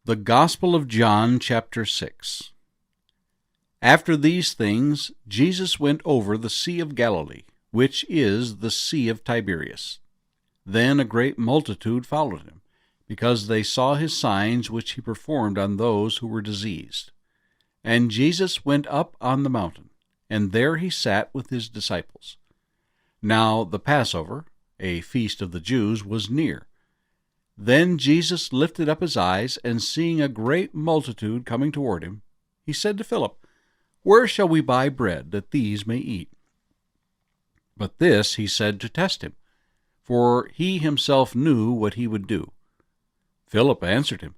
The Gospel of John, chapter 6. After these things, Jesus went over the Sea of Galilee, which is the Sea of Tiberias. Then a great multitude followed him, because they saw his signs which he performed on those who were diseased. And Jesus went up on the mountain, and there he sat with his disciples. Now the Passover, a feast of the Jews, was near. Then Jesus lifted up his eyes, and seeing a great multitude coming toward him, he said to Philip, "Where shall we buy bread, that these may eat?" But this he said to test him, for he himself knew what he would do. Philip answered him,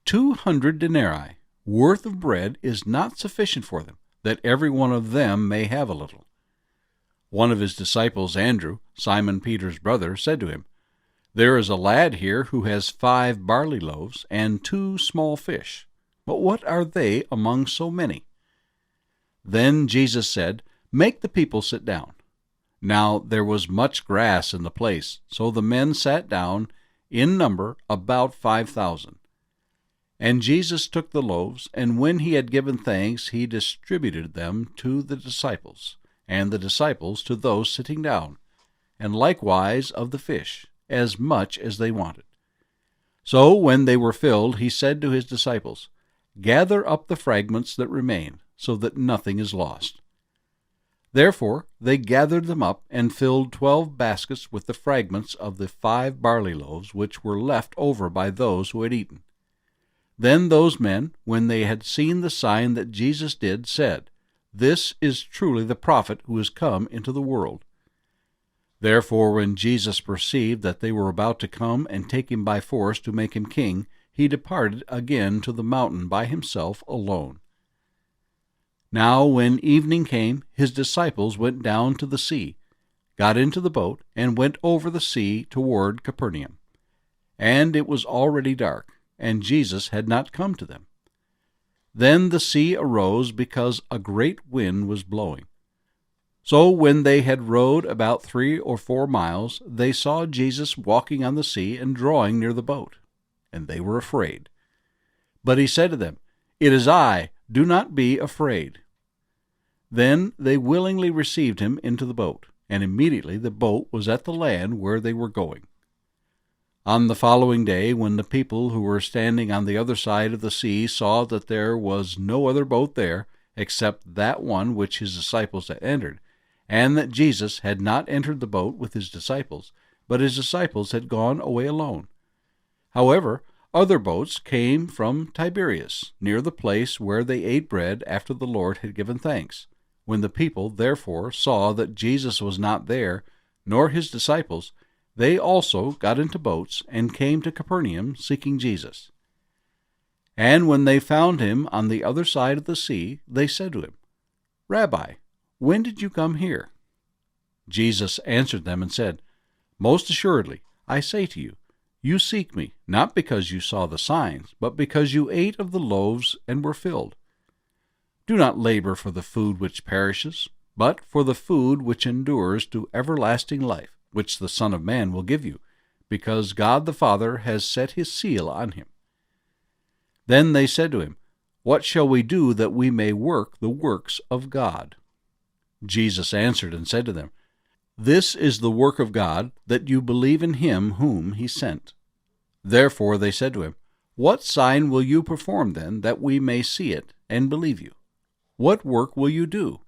200 denarii worth of bread is not sufficient for them, that every one of them may have a little. One of his disciples, Andrew, Simon Peter's brother, said to him, "There is a lad here who has 5 barley loaves and 2 small fish. But what are they among so many?" Then Jesus said, "Make the people sit down." Now there was much grass in the place, so the men sat down, in number about 5,000. And Jesus took the loaves, and when he had given thanks, he distributed them to the disciples, and the disciples to those sitting down, and likewise of the fish, as much as they wanted. So when they were filled, he said to his disciples, "Gather up the fragments that remain, so that nothing is lost." Therefore they gathered them up, and filled 12 baskets with the fragments of the 5 barley loaves which were left over by those who had eaten. Then those men, when they had seen the sign that Jesus did, said, "This is truly the prophet who is come into the world." Therefore when Jesus perceived that they were about to come and take him by force to make him king, he departed again to the mountain by himself alone. Now when evening came, his disciples went down to the sea, got into the boat, and went over the sea toward Capernaum. And it was already dark, and Jesus had not come to them. Then the sea arose because a great wind was blowing. So when they had rowed about 3 or 4 miles, they saw Jesus walking on the sea and drawing near the boat, and they were afraid. But he said to them, "It is I, do not be afraid." Then they willingly received him into the boat, and immediately the boat was at the land where they were going. On the following day, when the people who were standing on the other side of the sea saw that there was no other boat there, except that one which his disciples had entered, and that Jesus had not entered the boat with his disciples, but his disciples had gone away alone. However, other boats came from Tiberias, near the place where they ate bread after the Lord had given thanks. When the people therefore saw that Jesus was not there, nor his disciples, they also got into boats and came to Capernaum, seeking Jesus. And when they found him on the other side of the sea, they said to him, "Rabbi, when did you come here?" Jesus answered them and said, "Most assuredly, I say to you, you seek me, not because you saw the signs, but because you ate of the loaves and were filled. Do not labor for the food which perishes, but for the food which endures to everlasting life, which the Son of Man will give you, because God the Father has set his seal on him." Then they said to him, "What shall we do that we may work the works of God?" Jesus answered and said to them, "This is the work of God, that you believe in him whom he sent." Therefore they said to him, "What sign will you perform then, that we may see it and believe you? What work will you do?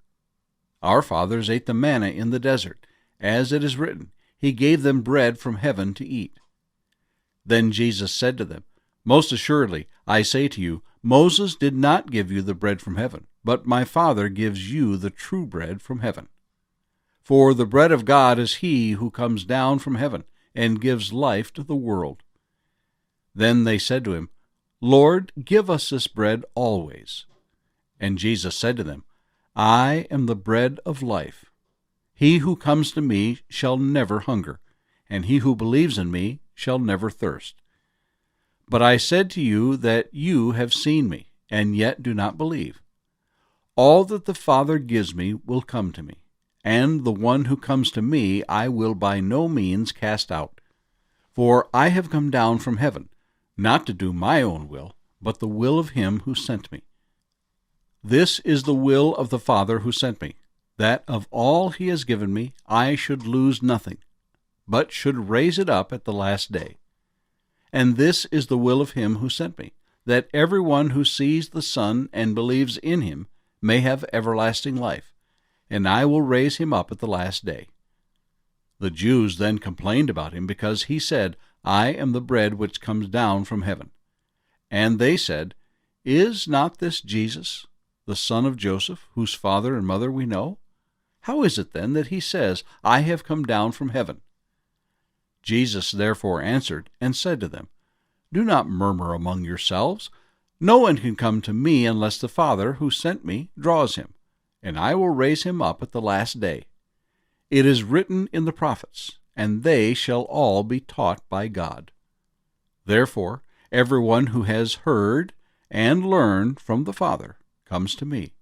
Our fathers ate the manna in the desert, as it is written, He gave them bread from heaven to eat." Then Jesus said to them, "Most assuredly, I say to you, Moses did not give you the bread from heaven, but my Father gives you the true bread from heaven. For the bread of God is he who comes down from heaven and gives life to the world." Then they said to him, "Lord, give us this bread always." And Jesus said to them, "I am the bread of life. He who comes to me shall never hunger, and he who believes in me shall never thirst. But I said to you that you have seen me, and yet do not believe. All that the Father gives me will come to me, and the one who comes to me I will by no means cast out. For I have come down from heaven, not to do my own will, but the will of him who sent me. This is the will of the Father who sent me, that of all he has given me I should lose nothing, but should raise it up at the last day. And this is the will of him who sent me, that everyone who sees the Son and believes in him may have everlasting life, and I will raise him up at the last day. The Jews then complained about him, because he said, I am the bread which comes down from heaven. And they said, Is not this Jesus, the son of Joseph, whose father and mother we know? How is it then that he says, I have come down from heaven? Jesus therefore answered and said to them, Do not murmur among yourselves. No one can come to me unless the Father who sent me draws him, and I will raise him up at the last day. It is written in the prophets, and they shall all be taught by God. Therefore, everyone who has heard and learned from the Father comes to me.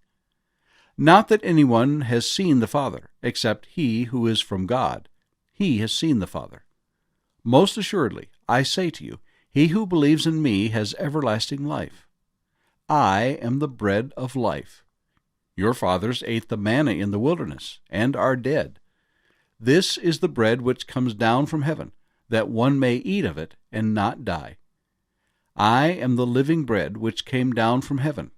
Not that anyone has seen the Father, except he who is from God. He has seen the Father. Most assuredly, I say to you, he who believes in me has everlasting life. I am the bread of life. Your fathers ate the manna in the wilderness, and are dead. This is the bread which comes down from heaven, that one may eat of it and not die. I am the living bread which came down from heaven.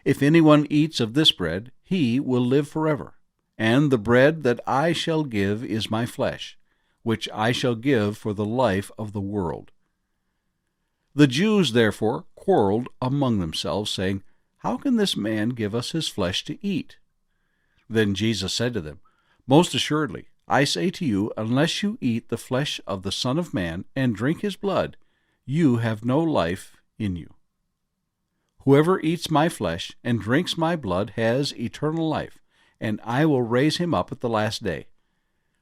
If anyone eats of this bread, he will live forever. And the bread that I shall give is my flesh, which I shall give for the life of the world. The Jews therefore quarreled among themselves, saying, How can this man give us his flesh to eat? Then Jesus said to them, Most assuredly, I say to you, unless you eat the flesh of the Son of Man and drink his blood, you have no life in you. Whoever eats my flesh and drinks my blood has eternal life, and I will raise him up at the last day.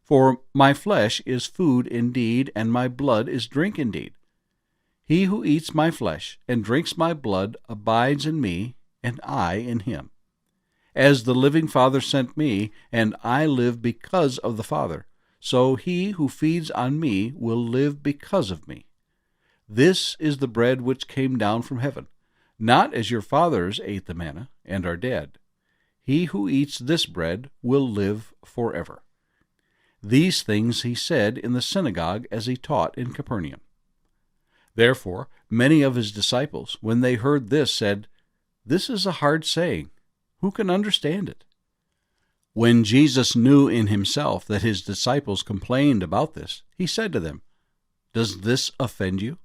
For my flesh is food indeed, and my blood is drink indeed. He who eats my flesh and drinks my blood abides in me, and I in him. As the living Father sent me, and I live because of the Father, so he who feeds on me will live because of me. This is the bread which came down from heaven, not as your fathers ate the manna, and are dead. He who eats this bread will live forever. These things he said in the synagogue as he taught in Capernaum. Therefore many of his disciples, when they heard this, said, This is a hard saying. Who can understand it? When Jesus knew in himself that his disciples complained about this, he said to them, Does this offend you?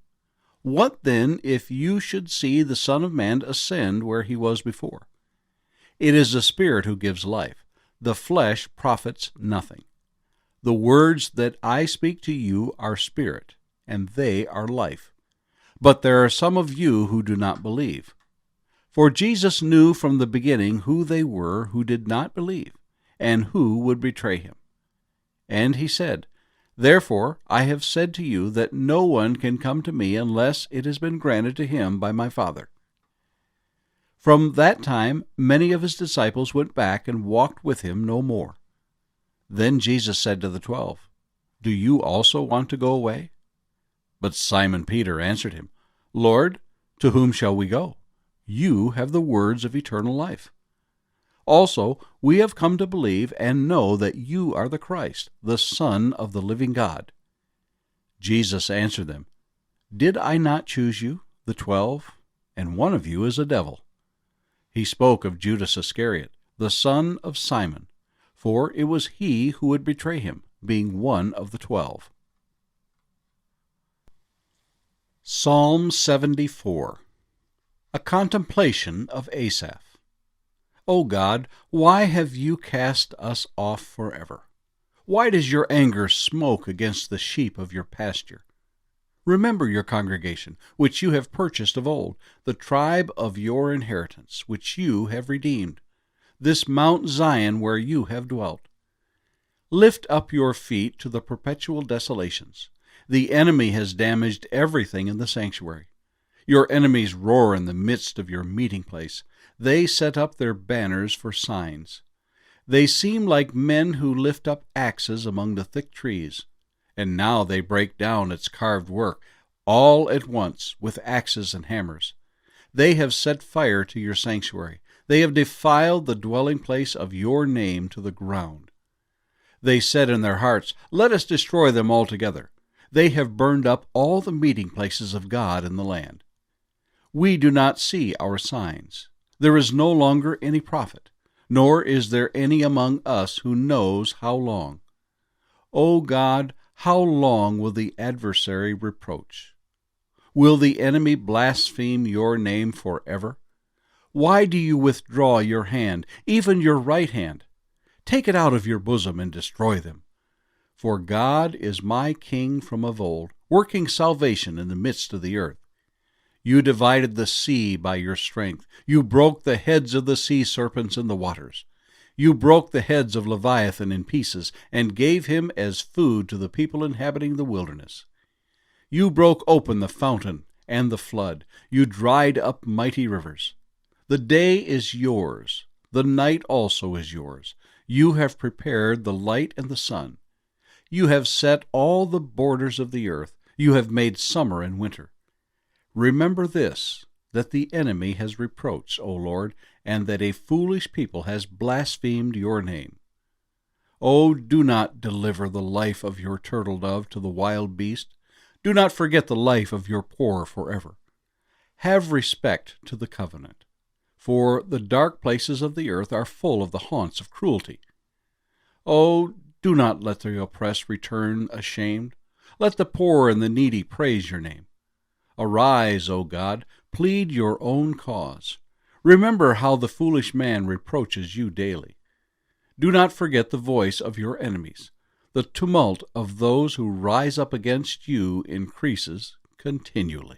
What then if you should see the Son of Man ascend where he was before? It is the Spirit who gives life. The flesh profits nothing. The words that I speak to you are spirit, and they are life. But there are some of you who do not believe. For Jesus knew from the beginning who they were who did not believe, and who would betray him. And he said, Therefore I have said to you that no one can come to me unless it has been granted to him by my Father. From that time many of his disciples went back and walked with him no more. Then Jesus said to the 12, Do you also want to go away? But Simon Peter answered him, Lord, to whom shall we go? You have the words of eternal life. Also, we have come to believe and know that you are the Christ, the Son of the living God. Jesus answered them, Did I not choose you, the 12, and one of you is a devil? He spoke of Judas Iscariot, the son of Simon, for it was he who would betray him, being one of the 12. Psalm 74. A Contemplation of Asaph. O God, why have you cast us off forever? Why does your anger smoke against the sheep of your pasture? Remember your congregation, which you have purchased of old, the tribe of your inheritance, which you have redeemed, this Mount Zion where you have dwelt. Lift up your feet to the perpetual desolations. The enemy has damaged everything in the sanctuary. Your enemies roar in the midst of your meeting place. They set up their banners for signs. They seem like men who lift up axes among the thick trees. And now they break down its carved work, all at once, with axes and hammers. They have set fire to your sanctuary. They have defiled the dwelling place of your name to the ground. They said in their hearts, "Let us destroy them altogether." They have burned up all the meeting places of God in the land. We do not see our signs. There is no longer any prophet, nor is there any among us who knows how long. O God, how long will the adversary reproach? Will the enemy blaspheme your name forever? Why do you withdraw your hand, even your right hand? Take it out of your bosom and destroy them. For God is my King from of old, working salvation in the midst of the earth. You divided the sea by your strength. You broke the heads of the sea serpents in the waters. You broke the heads of Leviathan in pieces, and gave him as food to the people inhabiting the wilderness. You broke open the fountain and the flood. You dried up mighty rivers. The day is yours. The night also is yours. You have prepared the light and the sun. You have set all the borders of the earth. You have made summer and winter. Remember this, that the enemy has reproached, O Lord, and that a foolish people has blasphemed your name. O do not deliver the life of your turtle dove to the wild beast. Do not forget the life of your poor forever. Have respect to the covenant, for the dark places of the earth are full of the haunts of cruelty. O do not let the oppressed return ashamed. Let the poor and the needy praise your name. Arise, O God, plead your own cause. Remember how the foolish man reproaches you daily. Do not forget the voice of your enemies. The tumult of those who rise up against you increases continually.